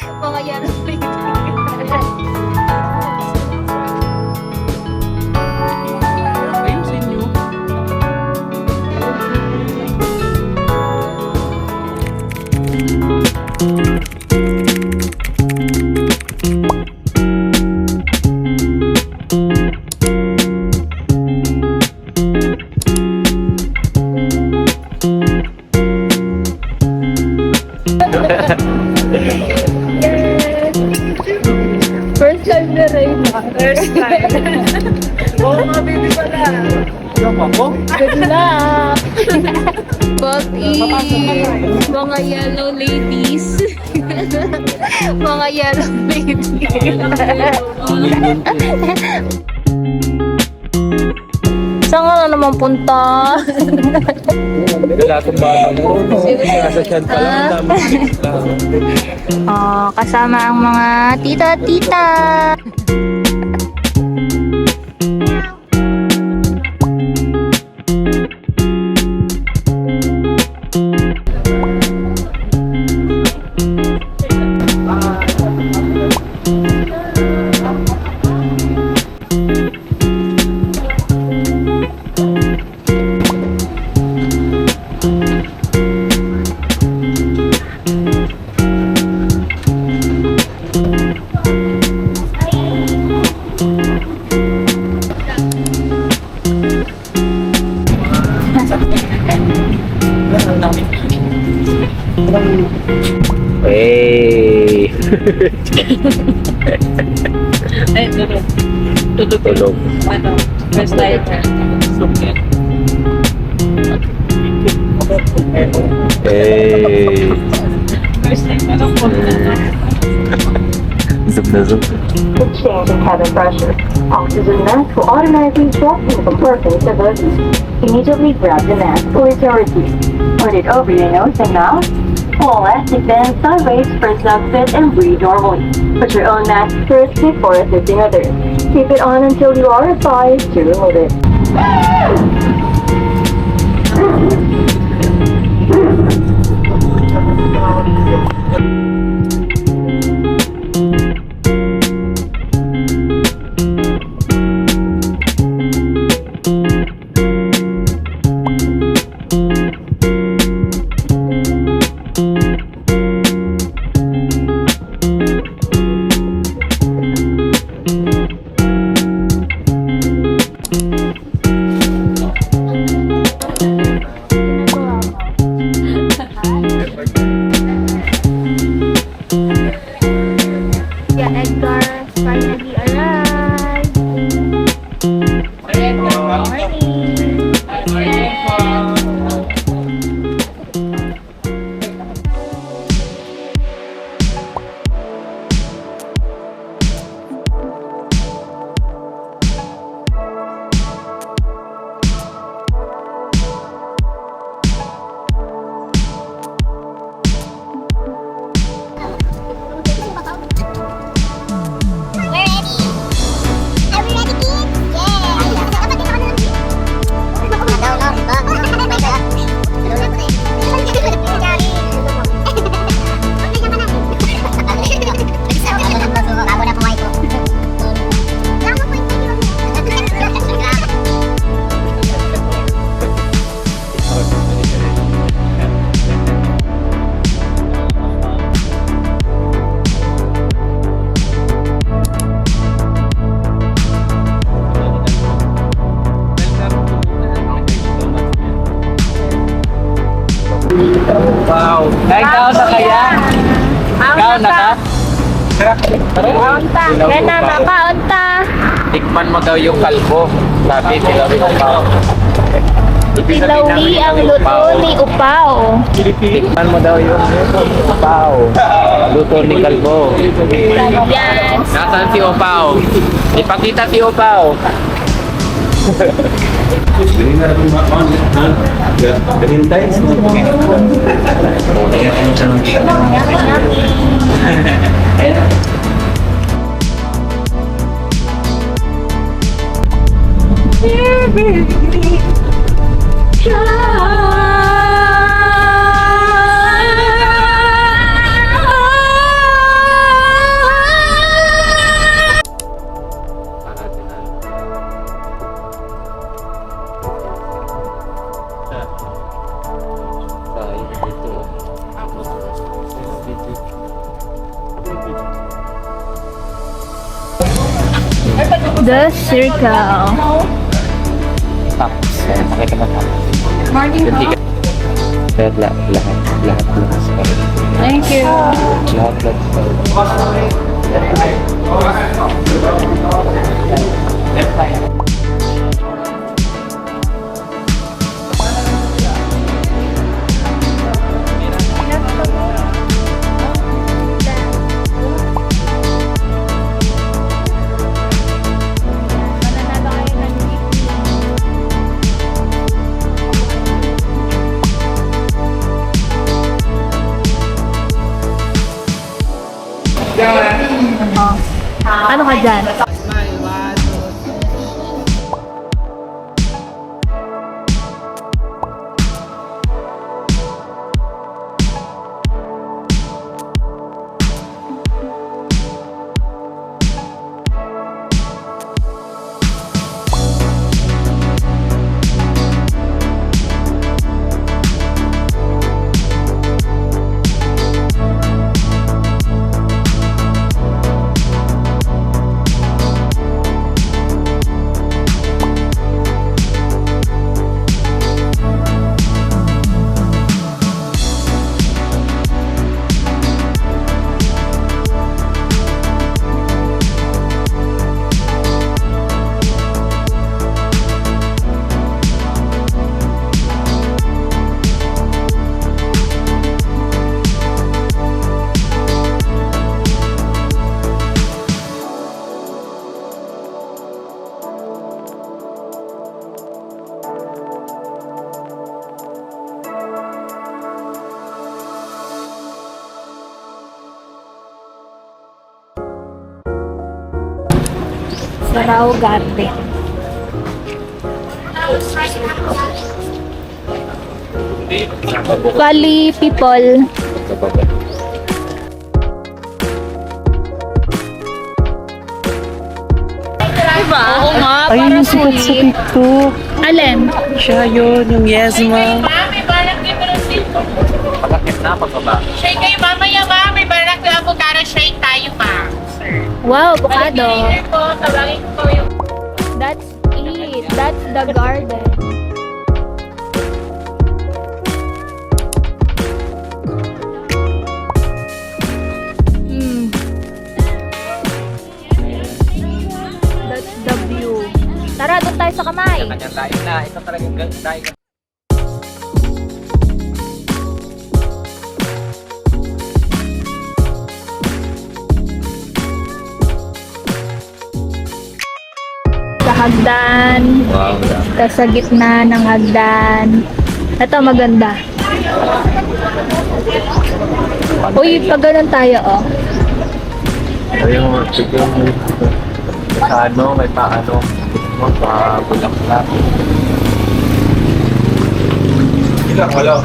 Mga yellow lady. Ayusin nyo. First time na rin. First time. Oo, mga baby pala. Yung ako? Good luck! Puppy! Mga yellow ladies. Mga yellow ladies. Saan ka na naman punta? Wala itong bata mo. Nasa chan pa lang. Kasama ang mga tita at tita. Hey! Ay, tulog. Tulog. Tulog. Ano? First time. Hey! First time. Ano po? Zoom na zoom. With change in cabin pressure, oxygen mask will automatically drop in the compartment above you. Immediately grab the mask or it's your receipt. Put it over your nose and mouth. Pull elastic bands sideways for a snug fit and breathe normally. Put your own mask first before assisting others. Keep it on until you are advised to remove it. Yeah, Edgar finally arrived. Morning. Wow! Ay, kaon na kaya? Kaon na ka? Kaunta. Yan na, makaunta. Tikman mo daw yung kalbo. Sabi, tilawin ang pao. Tilawi ang luto ni Upaw. Tikman mo daw yung pao. Luto ni kalbo. Yan. Nasaan si Opaw? Ipakita si Opaw. The circle. Tapos, makita mo tapos. Yung ticket. Pero lahat. Thank you. Lahat. Ano ka dyan? Sarao Garden. Bali people. Diba? Oo nga, Ayun yung sikat sa TikTok. Alin? Siya yun, yung Yes Ma. Palakit na pagbaba. Shake kayo mamaya, ma. May barak na avocado shake tayo, ma. Wow, avocado. Dinner po, tawagin ko yung... That's it. That's the garden. That's the view. Tara, doon tayo sa kamay. Kanyang daing na. Ito talagang daing. Sa hagdan. Wow. Tapos sa gitna ng hagdan. Ito maganda. Uy, pag ganun tayo, oh. Ayun, siguro sa ano, may paano, pa-bulaklak. Ilang, wala.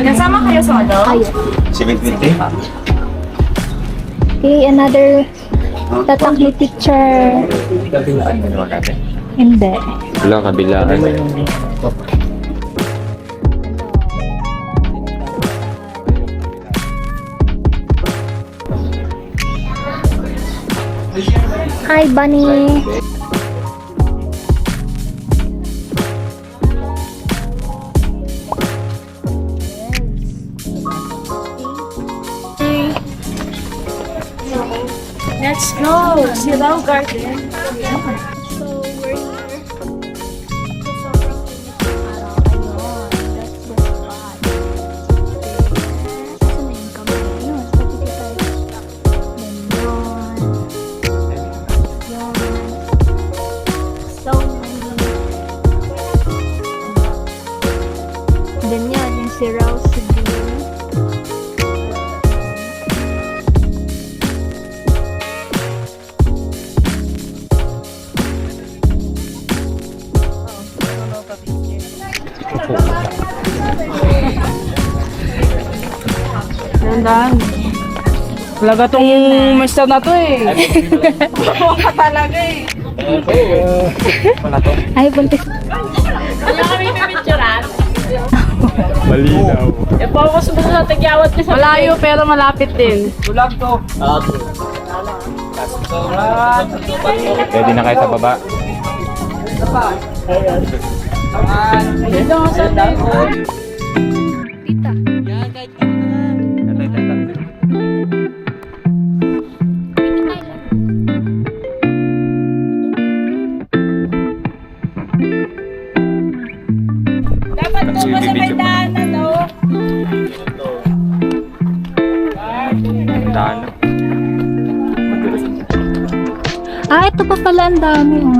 Kasama kayo sa ano? Ayos. 720? Okay, another tatakli picture. Kabilaan mo natin. Hindi. Wala, kabilaan. Hi, Bunny. Let's go! Sirao Garden. So, we're here. Ganyan, yung Sirao Cebu. Gandaan. Talaga tong mister na to eh. Huwag ka talaga eh. Wala to. Ay, buntis. Wala kami pipicturan. Malinaw. E-focus mo sa tagyawat ko sa... Malayo pero malapit din. Tulang to. Pwede na kayo sa baba. Ayun lang sa likod. Tita. Dapat po ba sa may daanan, no? Ah, ito pa pala ang dami, oh.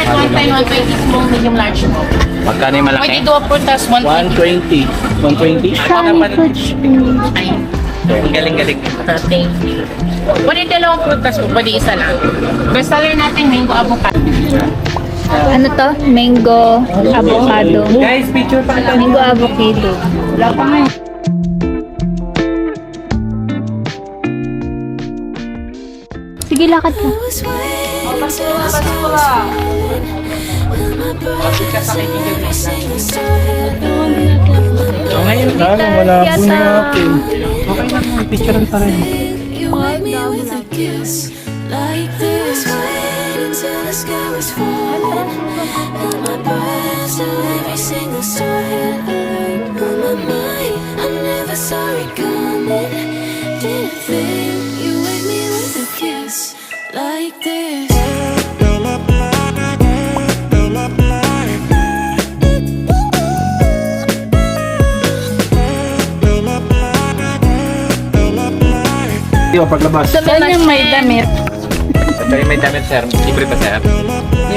One time, 120 small, medium, large mo. Magkano yung malaki? Pwede duwa po, tas 120. 120. 120? Ay, Ang galing-galing. thank you. Pwede dalawang prutas po, pwede isa lang. Best seller natin, mango avocado. Ano to? Mango avocado. Guys, picture pa kita. Mango avocado. Wala pa nga. Sige, lakad ka. Ngayon na, wala po na natin. Okay na mo, picture pa rin. You wake me with a kiss like this, wait until the sky was falling, and my breath till every single star hit alert on my mind. I never saw it coming. Didn't think you wake me with a kiss like this. Yo, paglabas. Saan yung may damit? Saan may damit, sir? Libre pa, sir?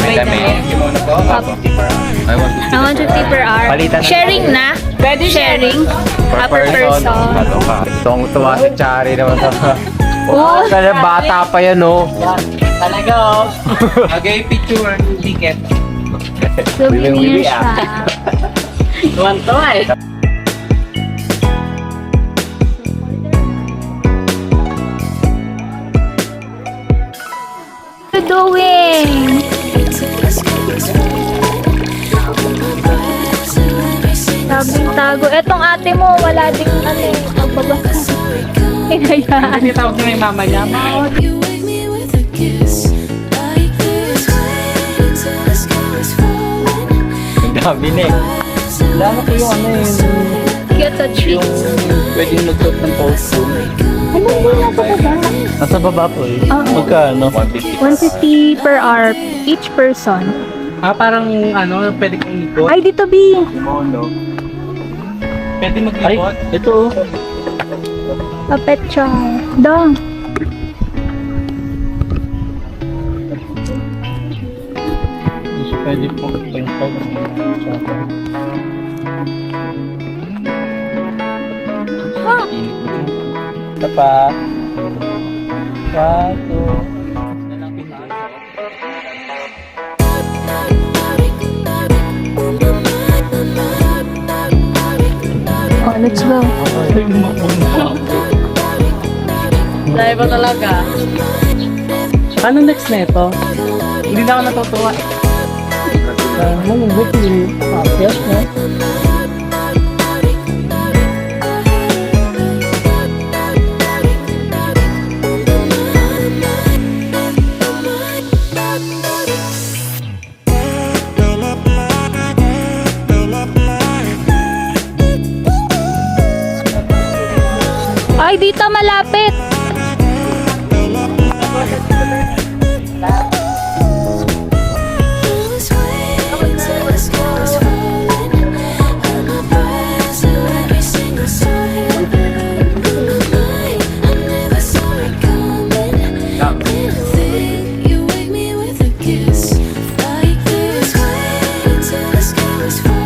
May damit. Kimono po? Apo. I want I want 50 per hour. Palitan na. Sharing na? Pwede Sharing? per Per person. Ano ka? Tuwang-tuwa si Chari naman sa... Oh, kaya bata pa yan, oh. Talaga, oh. Okay, picture, ticket. Souvenir Bili-bili, siya. Tuwan-tuwa eh. What are you doing? Till the sky was falling, on my breath till every single Sabing tago. Etong ate mo, wala ding ano eh. Pagbabas. star hit coming. Hinayaan. Tinitawag na yung mama niya. You wake me with a kiss like this, wait until the sky was falling. Ang dami na eh. Lalo ko yung ano yung Get a treat. Pwede nag-top ng post room. Ano mo nasa baba? Nasa baba po eh. Oo. Magkano? 150. 150 per hour each person. parang ano, pwede kong ikot. Ay, dito B. Kimono. Pwede Ay, mag-ikot. ito oh. Papecha. Dong. Pwede po. Ito pa. Pato. Oh, let's go. Dahil ba talaga? Ano next na ito? Hindi na ako natutuwa. Buti. Yes, no? Ay, dito malapit.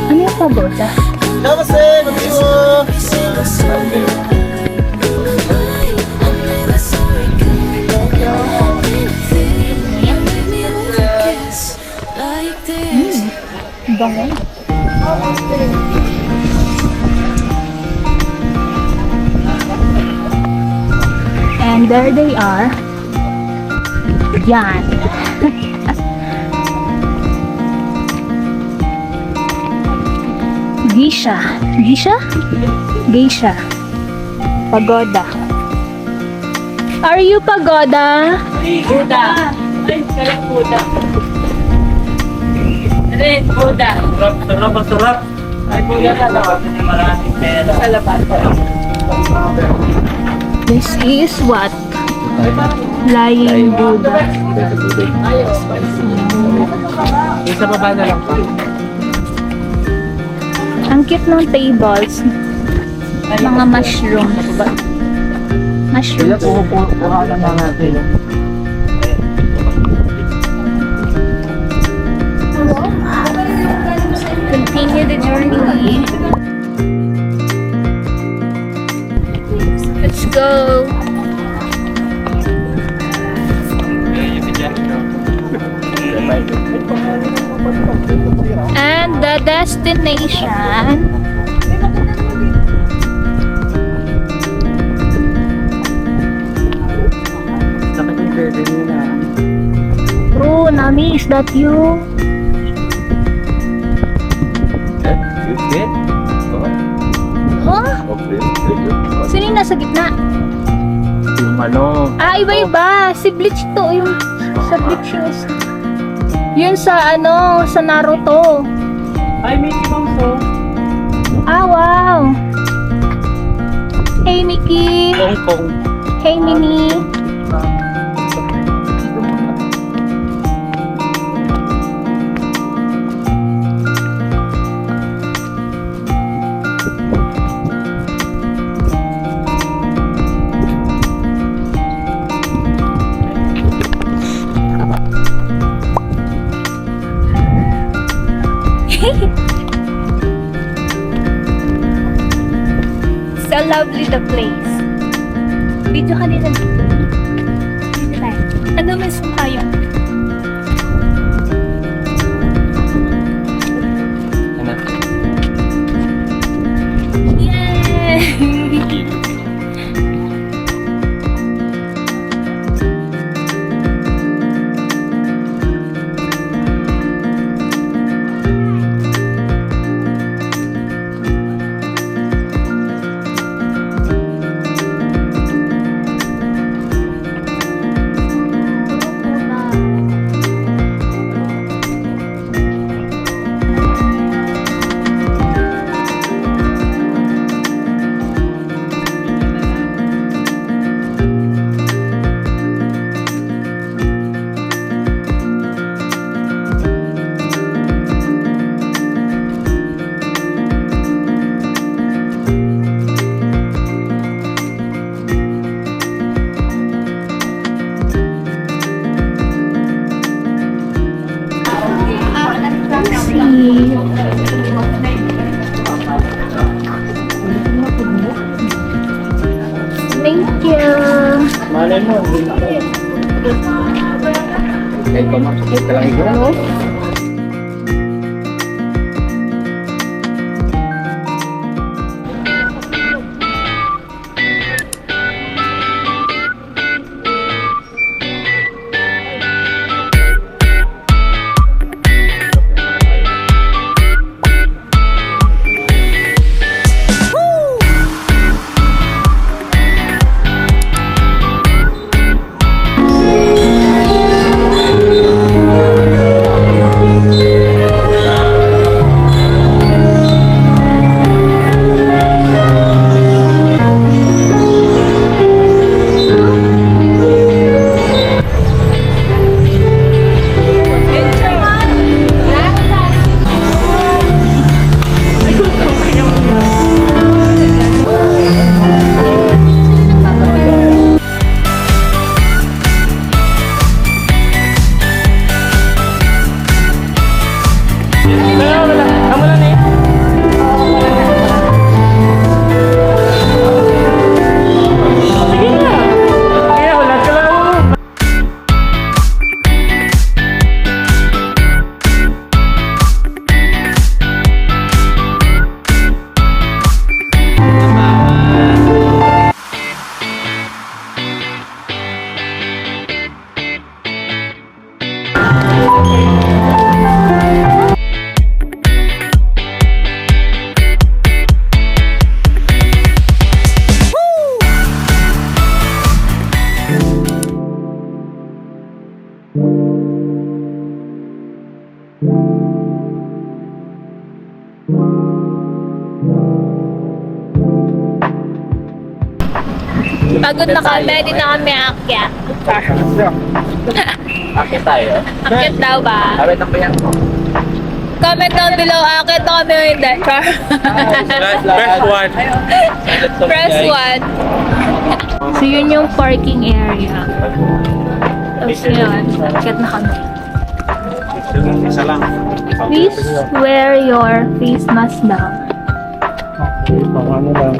Ano yung pagoda? Bango. And there they are. Yan. Geisha. Geisha? Geisha. Pagoda. Are you pagoda? Buda. Ay, kalang Buda. Red Buda. Sarap. Ay, Buda na lang. Maraming pera. Sa labas. This is what? Lying Buddha. Isa baba na lang. Ang cute ng tables. Mga mushroom. Mushroom. Kuha lang na natin. Continue the journey. Let's go. And the destination. Bro, Nami, is that you? Okay. Huh? Sino yung nasa gitna? Yung ano. Ah, iba-iba. Si Bleach to. Yung sa Bleach yung isa. Yun sa ano, sa Naruto. Ay, Mickey Mouse oh. Ah, wow. Hey, Mickey. Hong Kong. Hey, Minnie. So lovely the place. Video ka nila dito. Dito tayo. Ano mas tayo? Ano? Yay! Thank you. Malay mo. Kahit pamakit ka lang ikaw. Pagod na kami, di na kami aakyat. Akit tayo. Aakyat daw ba? Awit ang bayan ko. Comment down below, aakyat na kami o hindi. Press 1. Press 1. So yun yung parking area. Tapos yun, aakyat na kami. Isa lang. Please wear your face mask now. Ano lang.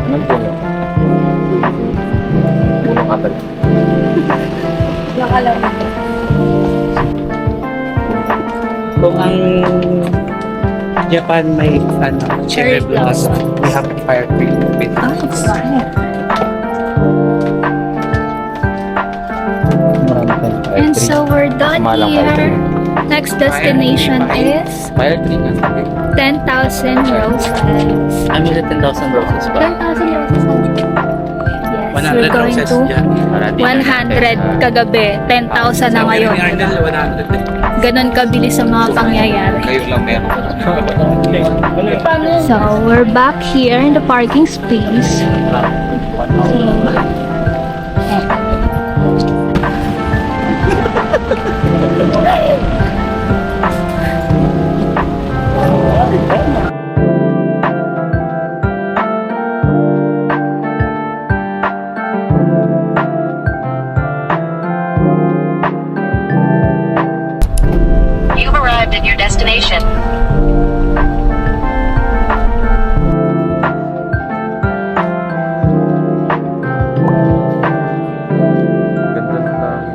Anong puno? Puno ka talaga. Kung ang Japan may cherry blossom, we have fire cream with And so we're done Malang here. Next destination is Fire tree nga sabi. 10,000 roses. Kami na 10,000 roses pa. 10,000 roses. Yes, 100 we're going roses to dyan. 100 kagabi, 10,000 na ngayon. Sabi ni Arnel, 100. Ganon kabilis sa mga pangyayari. Kayo lang meron. So, we're back here in the parking space. You've arrived at your destination. Ganda ng langit.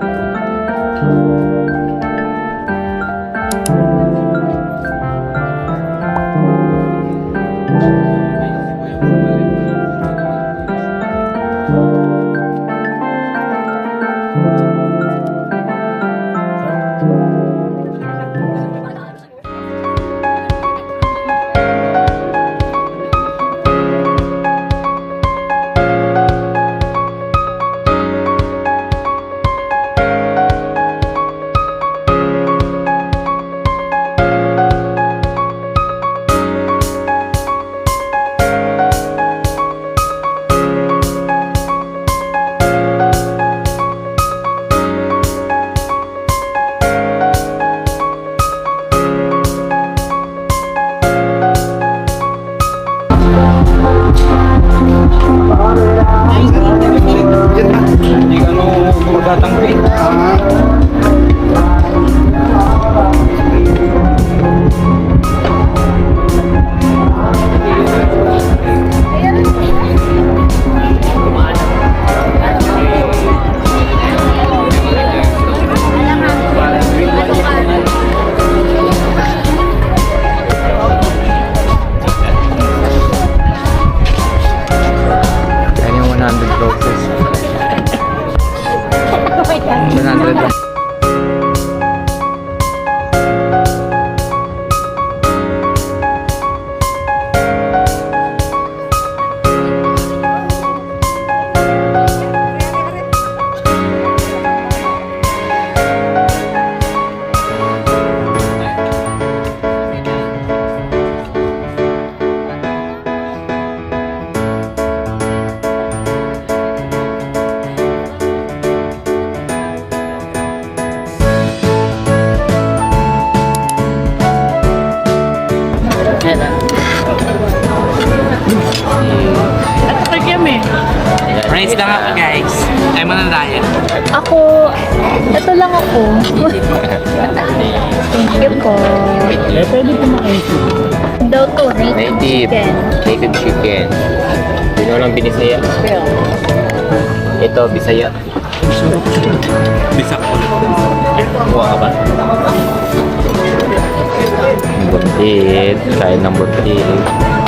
na nga po guys. I'm on a diet. Ako, ito lang ako. Thank you po. Pwede po makaisi. Daw to, native Native. chicken. Native chicken. Sino lang binisaya? Ito, Bisaya. Bisa ko. Kuha ka ba? Buntit. Kain ng buntit.